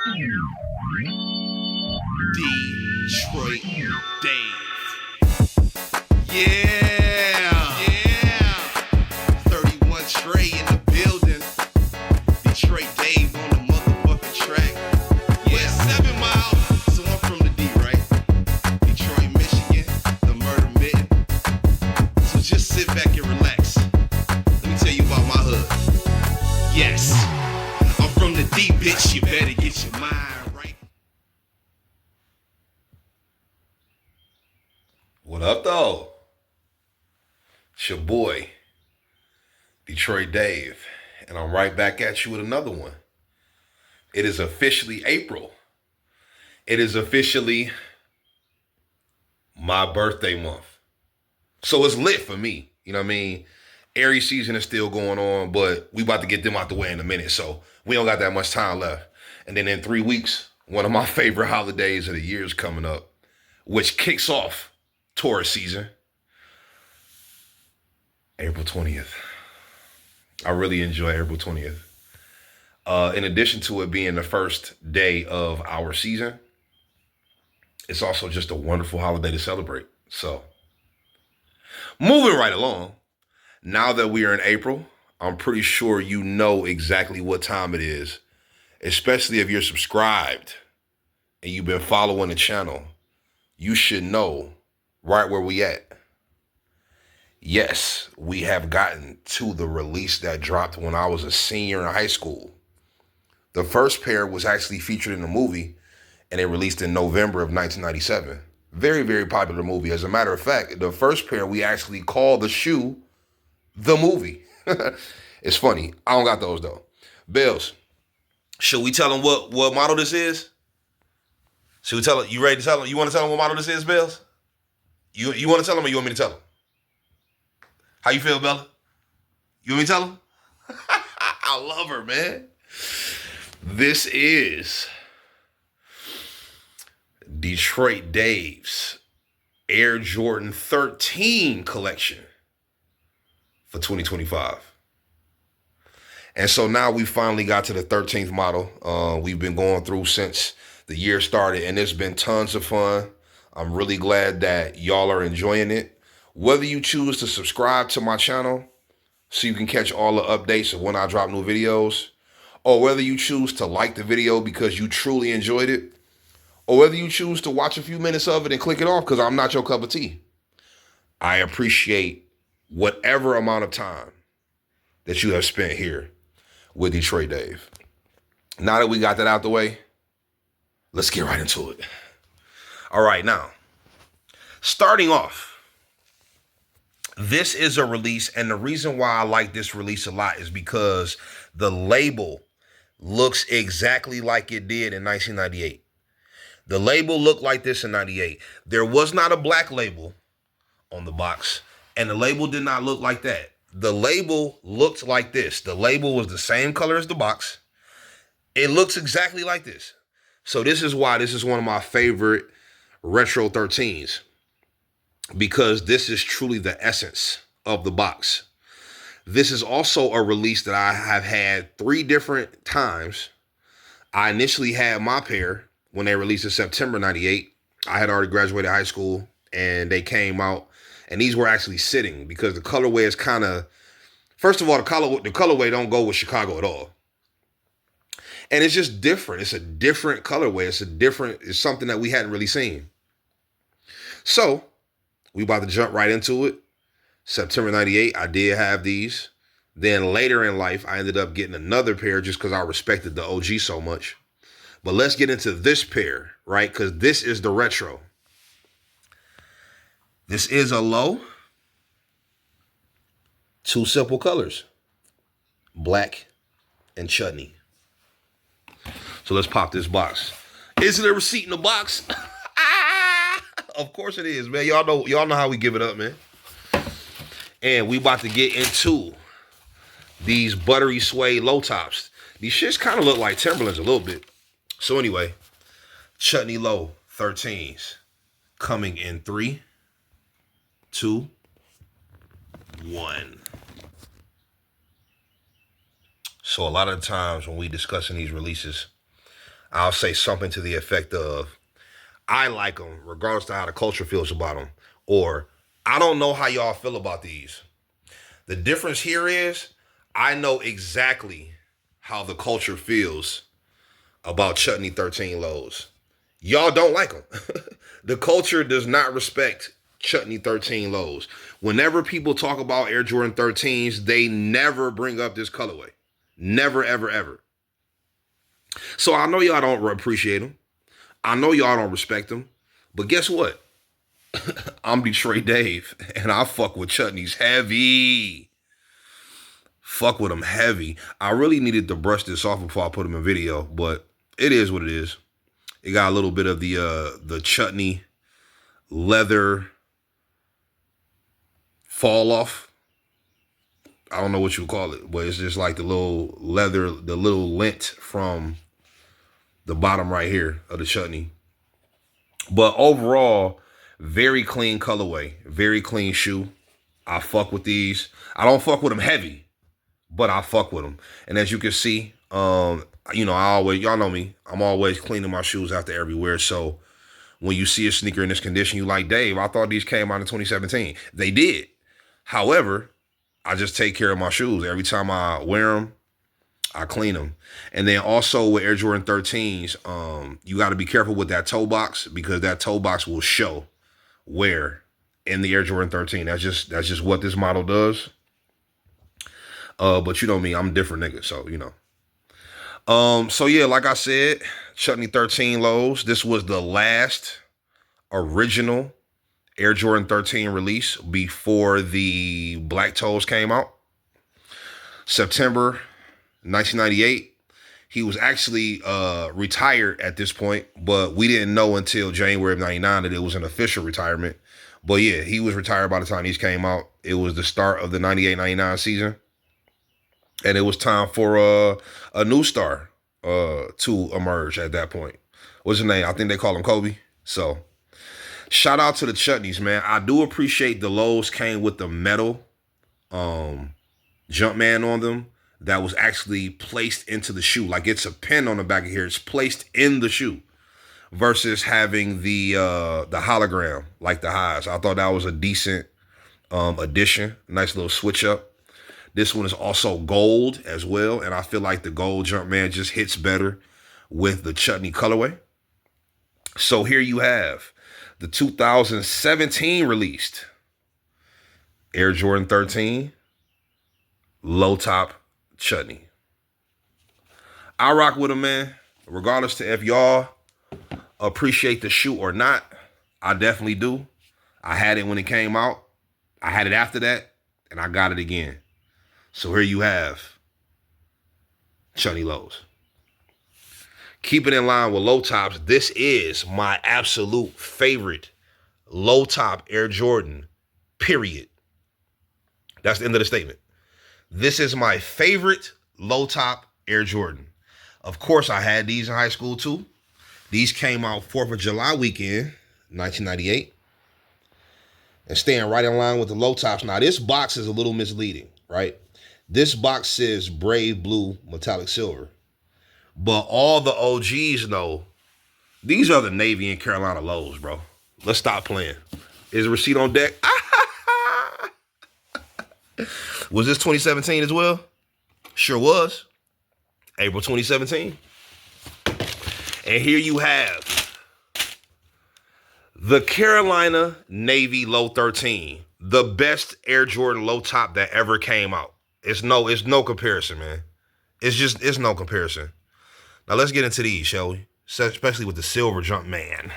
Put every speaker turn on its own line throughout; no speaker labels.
Detroit Dave. Yeah. 31 Trey in the building. Detroit Dave on the motherfucking track. Yeah, 7 Mile. So I'm from the D, right? Detroit, Michigan, the murder mitten. So just sit back and relax. Let me tell you about my hood. Yes, I'm from the D, bitch. You better get your mind right.
What up, though? It's your boy, Detroit Dave, and I'm right back at you with another one. It is officially April. It is officially my birthday month. So it's lit for me. You know what I mean? Aries season is still going on, but we about to get them out the way in a minute. So we don't got that much time left. And then in 3 weeks, one of my favorite holidays of the year is coming up, which kicks off Taurus season, April 20th. I really enjoy April 20th. In addition to it being the first day of our season, it's also just a wonderful holiday to celebrate. So, moving right along, now that we are in April, I'm pretty sure you know exactly what time it is, especially if you're subscribed and you've been following the channel. You should know right where we at. Yes, we have gotten to the release that dropped when I was a senior in high school. The first pair was actually featured in the movie, and it released in November of 1997. Very, very popular movie. As a matter of fact, the first pair we actually called the shoe the movie. It's funny. I don't got those though. Bills, should we tell them what model this is? Should we tell them? You ready to tell them? You want to tell them what model this is, Bills? You want to tell them or you want me to tell them? How you feel, Bella? You want me to tell them? I love her, man. This is Detroit Dave's Air Jordan XIII collection for 2025. And so now we finally got to the 13th model. We've been going through since the year started, and it's been tons of fun. I'm really glad that y'all are enjoying it. Whether you choose to subscribe to my channel so you can catch all the updates of when I drop new videos, or whether you choose to like the video because you truly enjoyed it, or whether you choose to watch a few minutes of it and click it off because I'm not your cup of tea, I appreciate whatever amount of time that you have spent here with Detroit Dave. Now that we got that out the way, let's get right into it. All right, now, starting off, this is a release, and the reason why I like this release a lot is because the label looks exactly like it did in 1998. The label looked like this in 98. There was not a black label on the box, and the label did not look like that. The label looked like this. The label was the same color as the box. It looks exactly like this. So this is why this is one of my favorite retro 13s, because this is truly the essence of the box. This is also a release that I have had 3 different times. I initially had my pair when they released in September 98. I had already graduated high school and they came out, and these were actually sitting because the colorway is kind of, first of all, the colorway don't go with Chicago at all. And it's just different. It's a different colorway. It's something that we hadn't really seen. So we about to jump right into it. September 98, I did have these. Then later in life, I ended up getting another pair just because I respected the OG so much. But let's get into this pair, right? Because this is the retro. This is a low. 2 simple colors, black and chutney. So let's pop this box. Is it a receipt in the box? Of course it is, man. Y'all know how we give it up, man. And we about to get into these buttery suede low tops. These shits kind of look like Timberlands a little bit. So anyway, chutney low 13s coming in 3, 2, 1. So a lot of the times when we discussing these releases, I'll say something to the effect of, I like them regardless of how the culture feels about them. Or, I don't know how y'all feel about these. The difference here is, I know exactly how the culture feels about Chutney 13 lows. Y'all don't like them. The culture does not respect Chutney 13 lows. Whenever people talk about Air Jordan 13s, they never bring up this colorway. Never, ever, ever. So I know y'all don't appreciate them. I know y'all don't respect them. But guess what? I'm Detroit Dave, and I fuck with Chutneys heavy. Fuck with them heavy. I really needed to brush this off before I put them in video, but it is what it is. It got a little bit of the Chutney leather fall off. I don't know what you call it, but it's just like the little leather, the little lint from the bottom right here of the Chutney. But overall, very clean colorway, very clean shoe. I fuck with these. I don't fuck with them heavy, but I fuck with them. And as you can see, you know, y'all know me. I'm always cleaning my shoes after every wear. So when you see a sneaker in this condition, you like, Dave, I thought these came out in 2017. They did. However, I just take care of my shoes. Every time I wear them, I clean them. And then also with Air Jordan 13s, you got to be careful with that toe box, because that toe box will show wear in the Air Jordan 13. That's just what this model does. But you know me, I'm a different nigga, so you know. So yeah, like I said, Chutney 13 lows. This was the last original Air Jordan 13 release before the Black Toes came out. September 1998. He was actually retired at this point, but we didn't know until January of 99 that it was an official retirement. But yeah, he was retired by the time these came out. It was the start of the 98-99 season. And it was time for a new star to emerge at that point. What's his name? I think they call him Kobe. So shout out to the Chutneys, man. I do appreciate the lows came with the metal Jumpman on them that was actually placed into the shoe. Like it's a pin on the back of here. It's placed in the shoe versus having the hologram like the highs. I thought that was a decent addition. Nice little switch up. This one is also gold as well, and I feel like the gold Jumpman just hits better with the Chutney colorway. So here you have the 2017 released Air Jordan 13 low top Chutney. I rock with them, man. Regardless to if y'all appreciate the shoe or not, I definitely do. I had it when it came out. I had it after that, and I got it again. So here you have Chutney lows. Keep it in line with low tops. This is my absolute favorite low top Air Jordan, period. That's the end of the statement. This is my favorite low top Air Jordan. Of course, I had these in high school too. These came out 4th of July weekend, 1998. And staying right in line with the low tops. Now, this box is a little misleading, right? This box says Brave Blue Metallic Silver. But all the OGs know these are the Navy and Carolina lows, bro. Let's stop playing. Is the receipt on deck? Was this 2017 as well? Sure was. April 2017. And here you have the Carolina Navy Low 13. The best Air Jordan low top that ever came out. It's no comparison, man. It's no comparison. Now let's get into these, shall we? Especially with the silver Jumpman.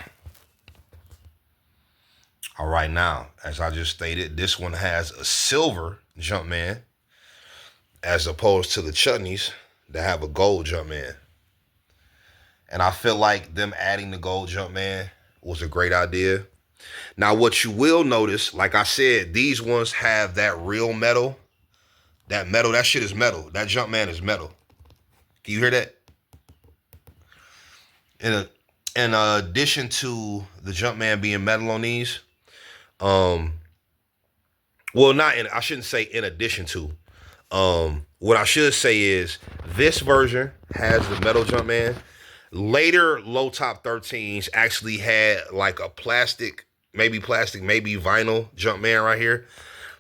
All right, now, as I just stated, this one has a silver Jumpman as opposed to the Chutneys that have a gold Jumpman. And I feel like them adding the gold Jumpman was a great idea. Now, what you will notice, like I said, these ones have that real metal. That metal, that shit is metal. That Jumpman is metal. Can you hear that? In addition to the Jumpman being metal on these, I shouldn't say in addition to. What I should say is this version has the metal Jumpman. Later low top 13s actually had like a plastic, maybe vinyl Jumpman right here.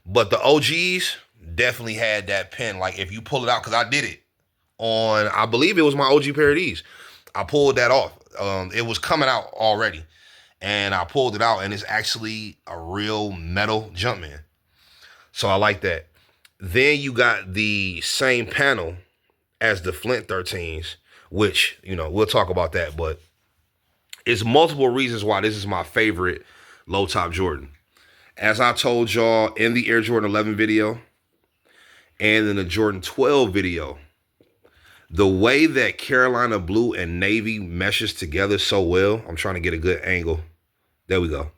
But the OGs definitely had that pen. Like if you pull it out, because I did it on, I believe it was my OG pair of these. I pulled that off. It was coming out already. And I pulled it out, and it's actually a real metal Jumpman. So I like that. Then you got the same panel as the Flint 13s, which, you know, we'll talk about that. But it's multiple reasons why this is my favorite low top Jordan. As I told y'all in the Air Jordan XI video and in the Jordan 12 video, the way that Carolina blue and navy meshes together so well, I'm trying to get a good angle. There we go.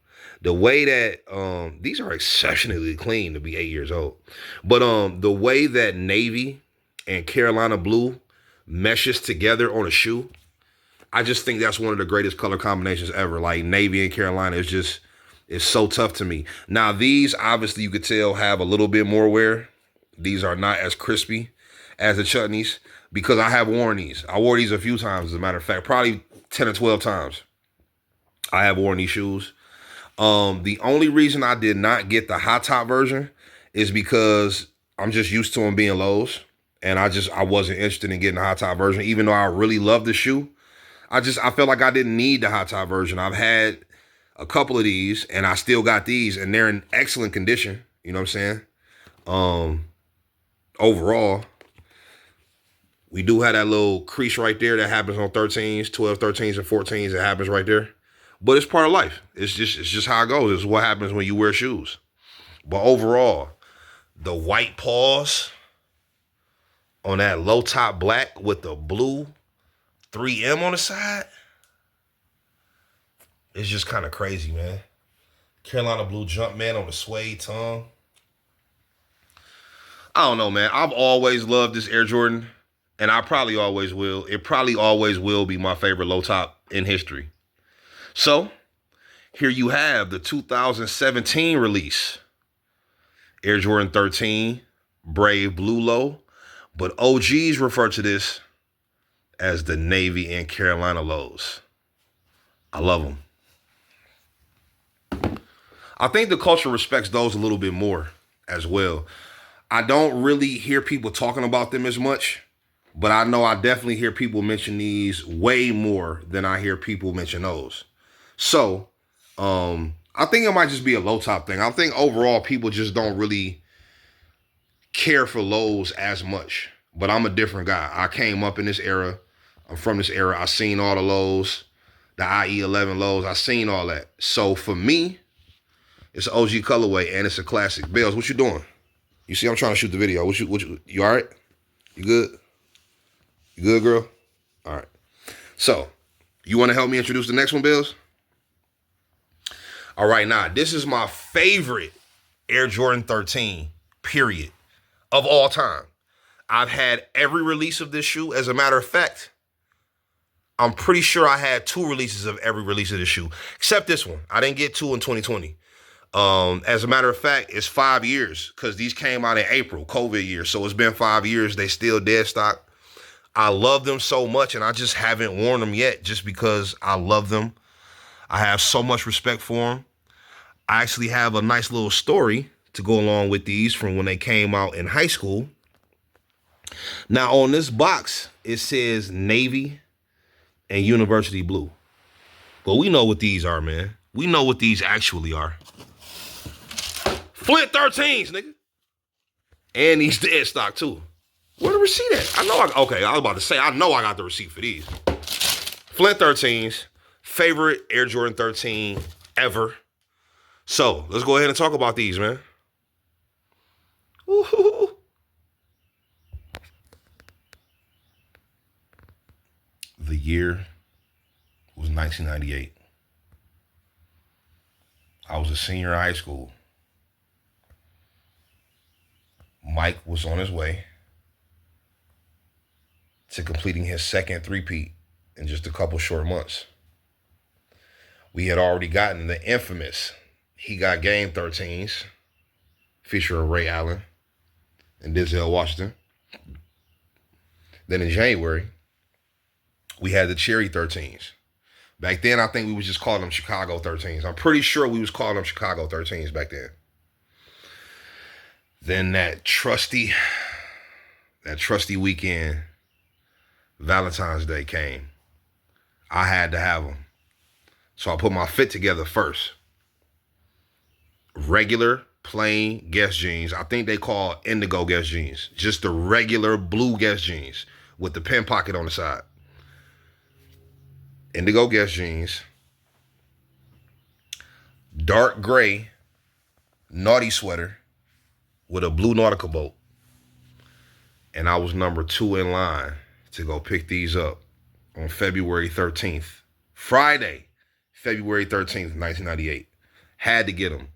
The way that, these are exceptionally clean to be 8 years old. But the way that navy and Carolina blue meshes together on a shoe, I just think that's one of the greatest color combinations ever. Like navy and Carolina is just, it's so tough to me. Now these, obviously you could tell, have a little bit more wear. These are not as crispy as the chutneys because I have worn these. I wore these a few times, as a matter of fact, probably 10 or 12 times. I have worn these shoes. The only reason I did not get the high top version is because I'm just used to them being lows. And I wasn't interested in getting the high top version, even though I really love the shoe. I felt like I didn't need the high top version. I've had a couple of these and I still got these and they're in excellent condition. You know what I'm saying? Overall, we do have that little crease right there that happens on 13s, 12, 13s, and 14s. It happens right there. But it's part of life. It's just how it goes. It's what happens when you wear shoes. But overall, the white paws on that low top black with the blue 3M on the side, it's just kind of crazy, man. Carolina blue Jumpman on the suede tongue. I don't know, man. I've always loved this Air Jordan, and I probably always will. It probably always will be my favorite low top in history. So, here you have the 2017 release. Air Jordan 13, Brave Blue Low. But OGs refer to this as the Navy and Carolina lows. I love them. I think the culture respects those a little bit more as well. I don't really hear people talking about them as much, but I know I definitely hear people mention these way more than I hear people mention those. So, I think it might just be a low top thing. I think overall people just don't really care for lows as much. But I'm a different guy. I came up in this era. I'm from this era. I seen all the lows, the IE11 lows. I seen all that. So for me, it's an OG colorway and it's a classic. Bells, what you doing? You see, I'm trying to shoot the video. You all right? You good? You good, girl? All right. So, you want to help me introduce the next one, Bells? All right, now, this is my favorite Air Jordan 13, period, of all time. I've had every release of this shoe. As a matter of fact, I'm pretty sure I had 2 releases of every release of this shoe, except this one. I didn't get 2 in 2020. As a matter of fact, it's 5 years because these came out in April, COVID year. So it's been 5 years. They still dead stock. I love them so much, and I just haven't worn them yet just because I love them. I have so much respect for them. I actually have a nice little story to go along with these from when they came out in high school. Now, on this box, it says Navy and University Blue. But we know what these are, man. We know what these actually are. Flint 13s, nigga. And these dead stock, too. Where the receipt at? I was about to say, I know I got the receipt for these. Flint 13s. Favorite Air Jordan 13 ever. So, let's go ahead and talk about these, man. Ooh. The year was 1998. I was a senior in high school. Mike was on his way to completing his second three-peat in just a couple short months. We had already gotten the infamous He Got Game 13s, featuring Ray Allen and Denzel Washington. Then in January, We had the Cherry 13s. Back then, I think we was just calling them Chicago 13s. I'm pretty sure we was calling them Chicago 13s back then. Then that trusty weekend, Valentine's Day came. I had to have them. So I put my fit together first. Regular, plain Guess jeans. I think they call indigo Guess jeans. Just the regular blue Guess jeans with the pin pocket on the side. Indigo Guess jeans. Dark gray naughty sweater with a blue nautical boat. And I was number 2 in line to go pick these up on February 13th. Friday, February 13th, 1998. Had to get them.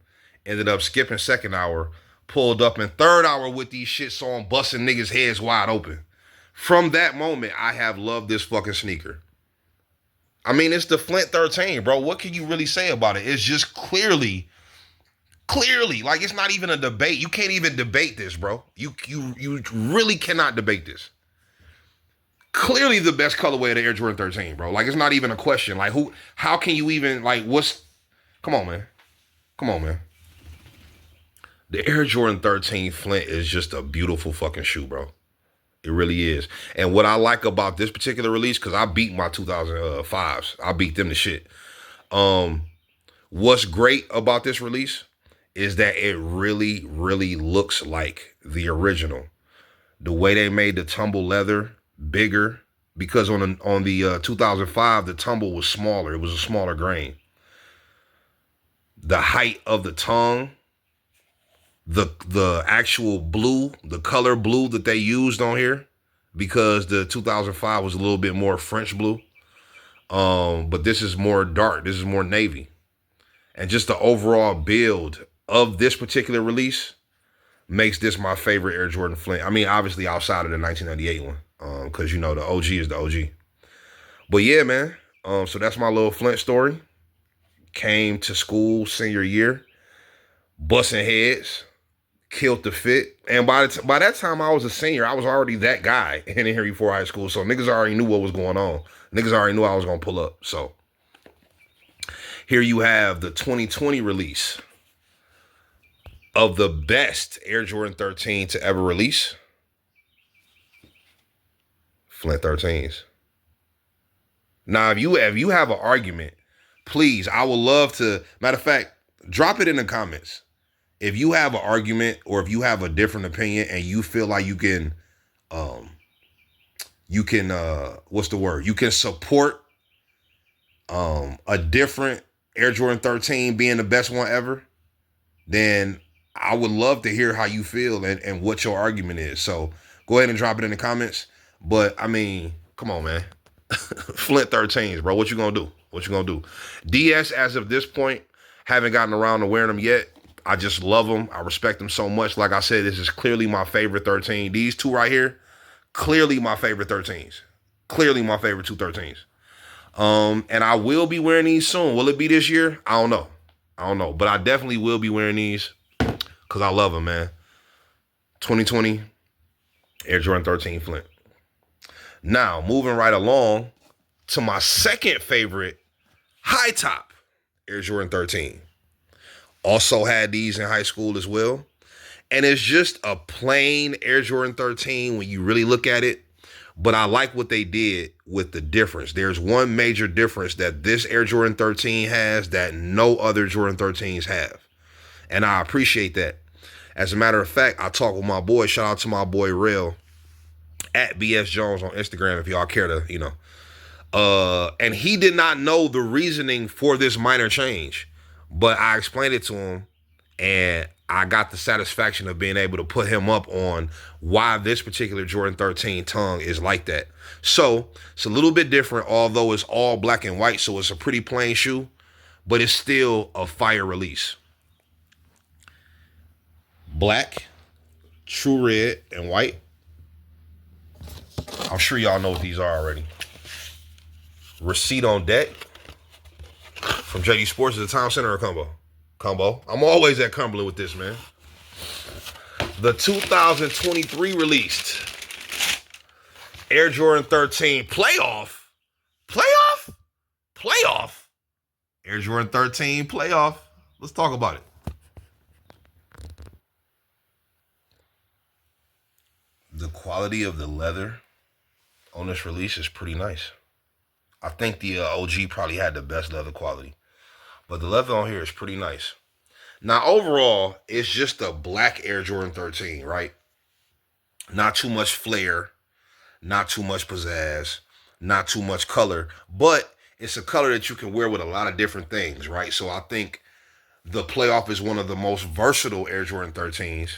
Ended up skipping second hour. Pulled up in third hour with these shits on, busting niggas' heads wide open. From that moment, I have loved this fucking sneaker. I mean, it's the Flint 13, bro. What can you really say about it? It's just clearly, like it's not even a debate. You can't even debate this, bro. You really cannot debate this. Clearly the best colorway of the Air Jordan 13, bro. Like, it's not even a question. Like, how can you even, like, come on, man. The Air Jordan 13 Flint is just a beautiful fucking shoe, bro. It really is. And what I like about this particular release, because I beat my 2005s. I beat them to shit. What's great about this release is that it really, really looks like the original. The way they made the tumble leather bigger, because on the 2005, the tumble was smaller. It was a smaller grain. The height of the tongue, the actual blue, the color blue that they used on here, because the 2005 was a little bit more French blue. But this is more dark. This is more navy. And just the overall build of this particular release makes this my favorite Air Jordan Flint. I mean, obviously outside of the 1998 one, because, you know, the OG is the OG. But yeah, man. So that's my little Flint story. Came to school senior year, busting heads, killed the fit. And by that time I was a senior, I was already that guy in Henry Ford High School. So niggas already knew what was going on. Niggas already knew I was going to pull up. So here you have the 2020 release of the best Air Jordan 13 to ever release. Flint 13s. Now, if you have an argument, please, I would love to, matter of fact, drop it in the comments. If you have an argument or if you have a different opinion and you feel like you can you can support a different Air Jordan 13 being the best one ever, then I would love to hear how you feel and what your argument is. So go ahead and drop it in the comments. But I mean, come on, man. Flint 13s, bro. What you gonna do? What you gonna do? DS, as of this point, haven't gotten around to wearing them yet. I just love them. I respect them so much. Like I said, this is clearly my favorite 13. These two right here, clearly my favorite 13s. Clearly my favorite two 13s. And I will be wearing these soon. Will it be this year? I don't know. But I definitely will be wearing these because I love them, man. 2020 Air Jordan 13 Flint. Now, moving right along to my second favorite high top Air Jordan 13. Also had these in high school as well. And it's just a plain Air Jordan 13 when you really look at it. But I like what they did with the difference. There's one major difference that this Air Jordan 13 has that no other Jordan 13s have. And I appreciate that. As a matter of fact, I talked with my boy. Shout out to my boy Rail at BS Jones on Instagram if y'all care to, you know. And he did not know the reasoning for this minor change. But I explained it to him, and I got the satisfaction of being able to put him up on why this particular Jordan 13 tongue is like that. So it's a little bit different, although it's all black and white, so it's a pretty plain shoe, but it's still a fire release. Black, true red, and white. I'm sure y'all know what these are already. Receipt on deck. From JD Sports, is it Town Center or Combo? Combo. I'm always at Cumberland with this, man. The 2023 released Air Jordan 13 playoff Air Jordan 13 playoff. Let's talk about it. The quality of the leather on this release is pretty nice. I think the OG probably had the best leather quality, but the leather on here is pretty nice. Now, overall, it's just a black Air Jordan 13, right? Not too much flair, not too much pizzazz, not too much color, but it's a color that you can wear with a lot of different things, right? So I think the playoff is one of the most versatile Air Jordan 13s.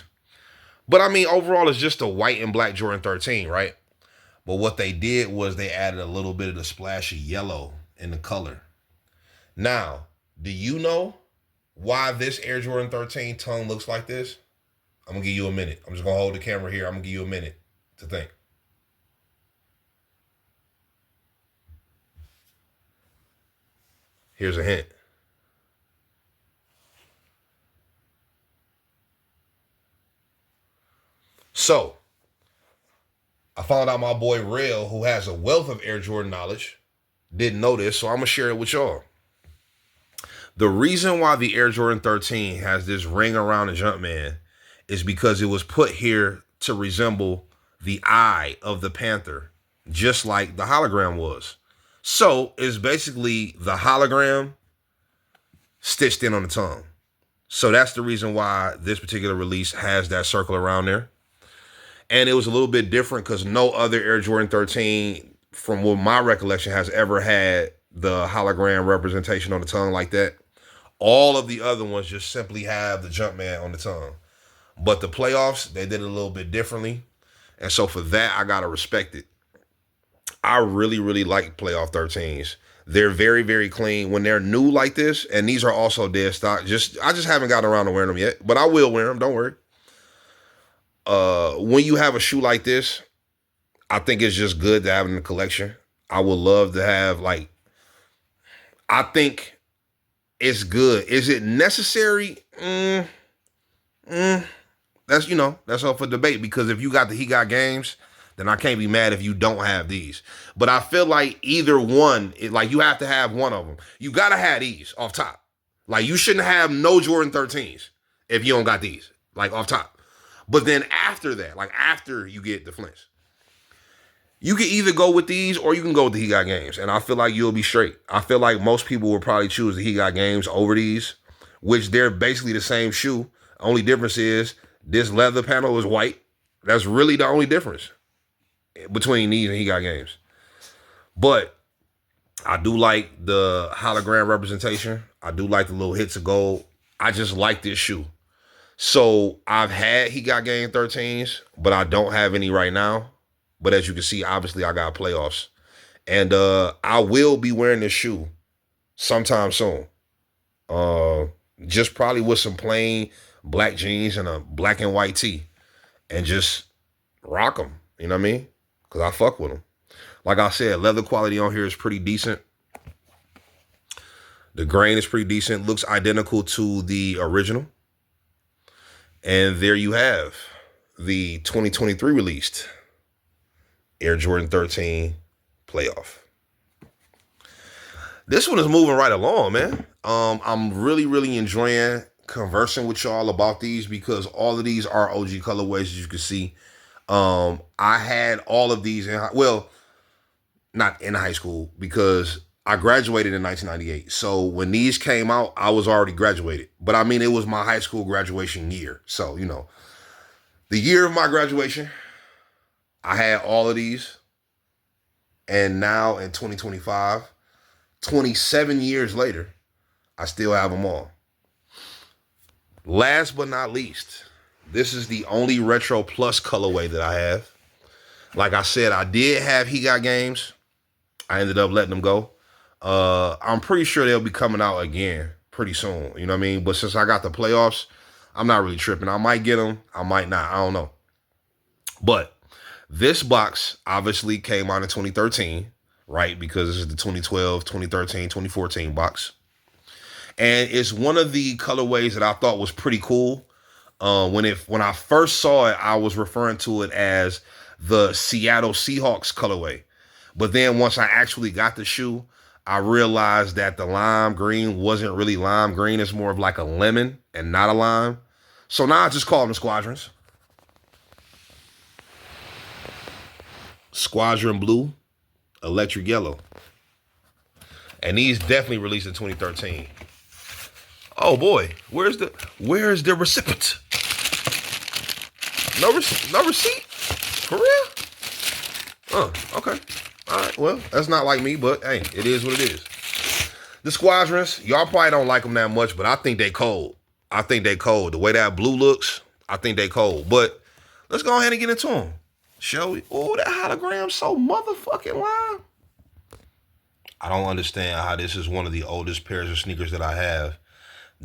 But I mean, overall, it's just a white and black Jordan 13, right? But what they did was they added a little bit of the splash of yellow in the color. Now, do you know why this Air Jordan 13 tongue looks like this? I'm going to give you a minute. I'm just going to hold the camera here. I'm going to give you a minute to think. Here's a hint. So, I found out my boy Rail, who has a wealth of Air Jordan knowledge, didn't know this, so I'm going to share it with y'all. The reason why the Air Jordan 13 has this ring around the Jumpman is because it was put here to resemble the eye of the panther, just like the hologram was. So it's basically the hologram stitched in on the tongue. So that's the reason why this particular release has that circle around there. And it was a little bit different because no other Air Jordan 13, from what my recollection, has ever had the hologram representation on the tongue like that. All of the other ones just simply have the Jumpman on the tongue. But the playoffs, they did it a little bit differently. And so for that, I got to respect it. I really, really like playoff 13s. They're very, very clean. When they're new like this, and these are also dead stock, I just haven't gotten around to wearing them yet, but I will wear them, don't worry. When you have a shoe like this, I think it's just good to have in the collection. I would love to have, like, I think it's good. Is it necessary? That's, that's up for debate, because if you got the He Got Games, then I can't be mad if you don't have these. But I feel like either one, you have to have one of them. You got to have these off top. Like, you shouldn't have no Jordan 13s if you don't got these, like, off top. But then after that, like after you get the flints, you can either go with these or you can go with the He Got Games. And I feel like you'll be straight. I feel like most people will probably choose the He Got Games over these, which they're basically the same shoe. Only difference is this leather panel is white. That's really the only difference between these and He Got Games. But I do like the hologram representation. I do like the little hits of gold. I just like this shoe. So I've had He Got Game 13s, but I don't have any right now. But as you can see, obviously I got playoffs. And I will be wearing this shoe sometime soon. Just probably with some plain black jeans and a black and white tee. And just rock them. You know what I mean? Because I fuck with them. Like I said, leather quality on here is pretty decent. The grain is pretty decent. Looks identical to the original. And there you have the 2023 released Air Jordan 13 playoff. This one is moving right along, man. I'm really, really enjoying conversing with y'all about these, because all of these are OG colorways, as you can see. I had all of these not in high school, because I graduated in 1998. So when these came out, I was already graduated. But I mean, it was my high school graduation year. So, the year of my graduation, I had all of these. And now in 2025, 27 years later, I still have them all. Last but not least, this is the only Retro Plus colorway that I have. Like I said, I did have He Got Games. I ended up letting them go. I'm pretty sure they'll be coming out again pretty soon. You know what I mean? But since I got the playoffs, I'm not really tripping. I might get them. I might not. I don't know. But this box obviously came out in 2013, right? Because this is the 2012, 2013, 2014 box. And it's one of the colorways that I thought was pretty cool. When I first saw it, I was referring to it as the Seattle Seahawks colorway. But then once I actually got the shoe, I realized that the lime green wasn't really lime green. It's more of like a lemon and not a lime. So now I just call them squadrons. Squadron blue, electric yellow. And these definitely released in 2013. Oh boy, where's the recipient? No receipt? For real? Okay. All right, well, that's not like me, but hey, it is what it is. The squadrons, y'all probably don't like them that much, but I think they cold. I think they cold. The way that blue looks, I think they cold. But let's go ahead and get into them. Shall we? Oh, that hologram's so motherfucking lime. I don't understand how this is one of the oldest pairs of sneakers that I have.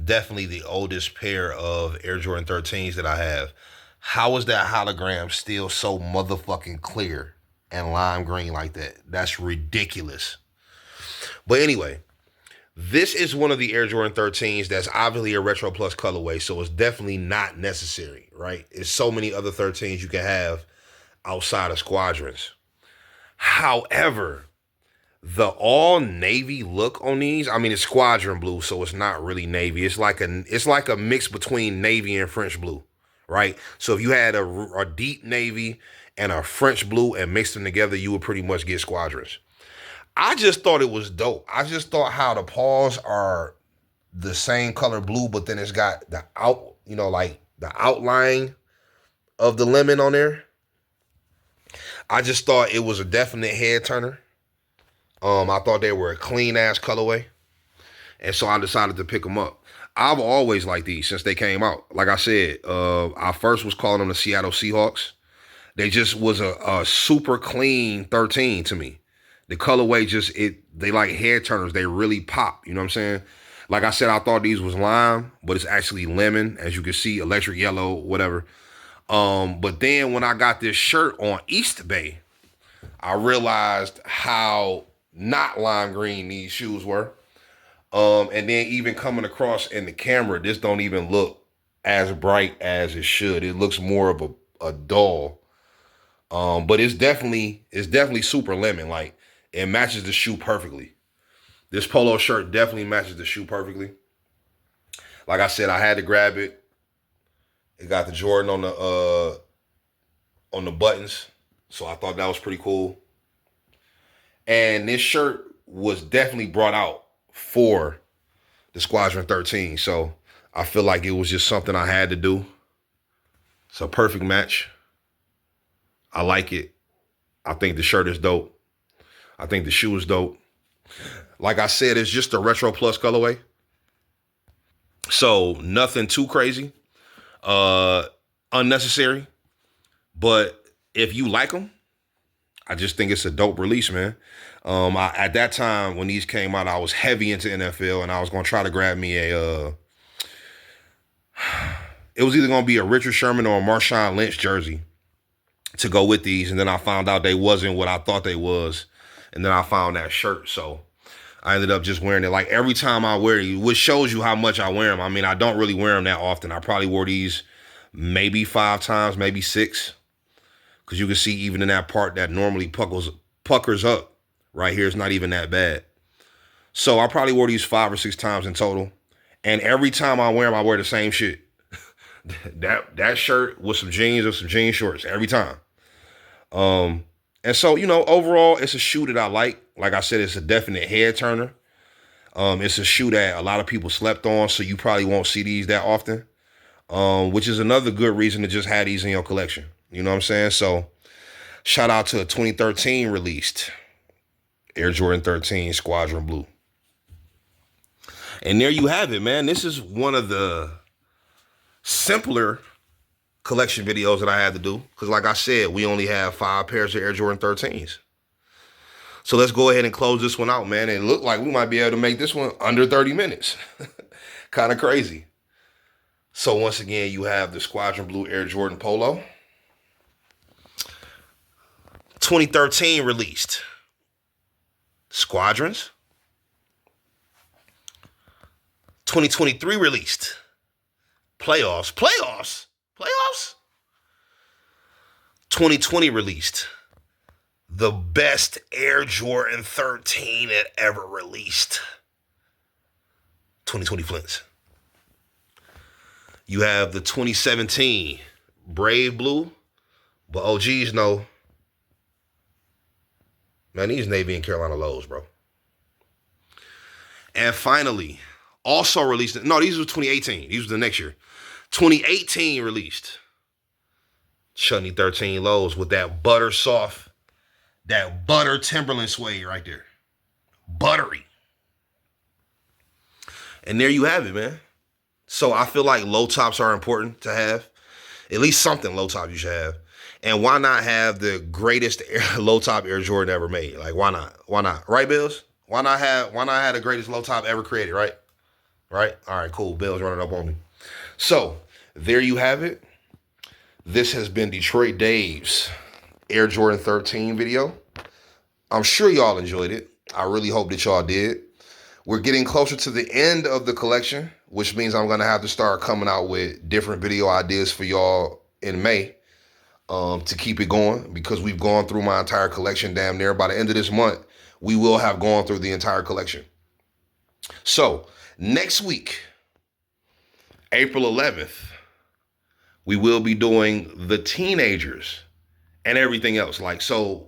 Definitely the oldest pair of Air Jordan 13s that I have. How is that hologram still so motherfucking clear and lime green like that? That's ridiculous. But anyway, this is one of the Air Jordan 13s that's obviously a Retro Plus colorway, so it's definitely not necessary, right? There's so many other 13s you can have outside of squadrons. However, the all navy look on these, I mean, it's squadron blue, so it's not really navy. It's like a mix between navy and French blue, right? So if you had a deep navy and a French blue and mixed them together, you would pretty much get squadrons. I just thought it was dope. I just thought how the paws are the same color blue, but then it's got the like the outline of the lemon on there. I just thought it was a definite head turner. I thought they were a clean ass colorway, and so I decided to pick them up. I've always liked these since they came out. Like I said, I first was calling them the Seattle Seahawks. They just was a super clean 13 to me. The colorway they like head turners. They really pop. You know what I'm saying? Like I said, I thought these was lime, but it's actually lemon, as you can see, electric yellow, whatever. But then when I got this shirt on East Bay, I realized how not lime green these shoes were. And then even coming across in the camera, this don't even look as bright as it should. It looks more of a dull. But it's definitely super lemon. Like, it matches the shoe perfectly. This polo shirt definitely matches the shoe perfectly. Like I said, I had to grab it. It got the Jordan on the buttons. So I thought that was pretty cool. And this shirt was definitely brought out for the Squadron 13. So I feel like it was just something I had to do. It's a perfect match. I like it. I think the shirt is dope. I think the shoe is dope. Like I said, it's just a Retro Plus colorway. So nothing too crazy. Unnecessary. But if you like them, I just think it's a dope release, man. At that time when these came out, I was heavy into NFL, and I was gonna try to grab me it was either gonna be a Richard Sherman or a Marshawn Lynch jersey to go with these, and then I found out they wasn't what I thought they was, and then I found that shirt, so I ended up just wearing it. Like, every time I wear it, which shows you how much I wear them. I mean, I don't really wear them that often. I probably wore these maybe 5 times, maybe 6. Because you can see even in that part that normally puckers up, right here, it's not even that bad. So I probably wore these 5 or 6 times in total. And every time I wear them, I wear the same shit. that shirt with some jeans or some jean shorts every time. And so, overall, it's a shoe that I like. Like I said, it's a definite head turner. It's a shoe that a lot of people slept on, so you probably won't see these that often. Which is another good reason to just have these in your collection. You know what I'm saying? So, shout out to a 2013 released Air Jordan 13 Squadron Blue. And there you have it, man. This is one of the simpler collection videos that I had to do. Because like I said, we only have 5 pairs of Air Jordan 13s. So let's go ahead and close this one out, man. It looked like we might be able to make this one under 30 minutes. Kind of crazy. So once again, you have the Squadron Blue Air Jordan Polo. 2013 released Squadrons. 2023 released Playoffs. 2020 released the best Air Jordan XIII that ever released. 2020 Flints. You have the 2017 Brave Blue, but OGs know, man, these Navy and Carolina lows, bro. And finally, also released, no, these were 2018. These were the next year. 2018 released Chutney 13 lows with that butter soft, that butter Timberland suede right there. Buttery. And there you have it, man. So I feel like low tops are important to have. At least something low top you should have. And why not have the greatest low top Air Jordan ever made? Like, why not? Why not? Right, Bills? Why not have the greatest low top ever created, right? Right? All right, cool. Bills running up on me. So there you have it. This has been Detroit Dave's Air Jordan 13 video. I'm sure y'all enjoyed it. I really hope that y'all did. We're getting closer to the end of the collection, which means I'm going to have to start coming out with different video ideas for y'all in May to keep it going, because we've gone through my entire collection damn near. By the end of this month, we will have gone through the entire collection. So next week, April 11th, we will be doing the teenagers and everything else. Like, so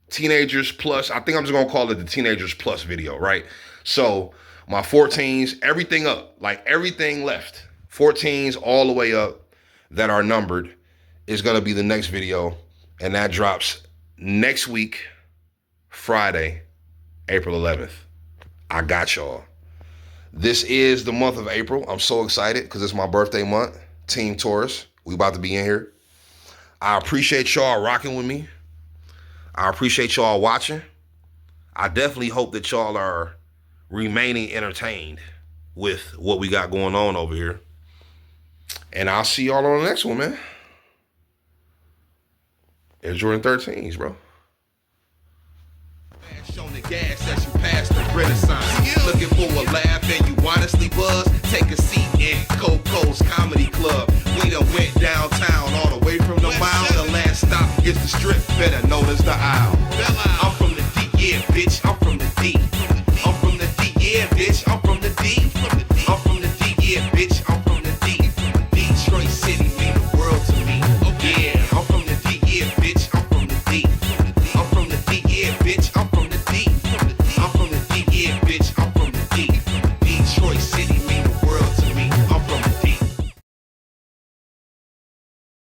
teenagers plus, I think I'm just going to call it the teenagers plus video, right? So my 14s, everything up, like everything left, 14s all the way up that are numbered is going to be the next video. And that drops next week, Friday, April 11th. I got y'all. This is the month of April. I'm so excited because it's my birthday month. Team Taurus, we about to be in here. I appreciate y'all rocking with me. I appreciate y'all watching. I definitely hope that y'all are remaining entertained with what we got going on over here. And I'll see y'all on the next one, man. Air Jordan 13s, bro.
On the gas as you pass the Renaissance. Looking for a laugh and you honestly buzz. Take a seat in Coco's Comedy Club. We done went downtown all the way from the mile. The last stop is the strip, better known as the Isle. I'm from the D, yeah, bitch. I'm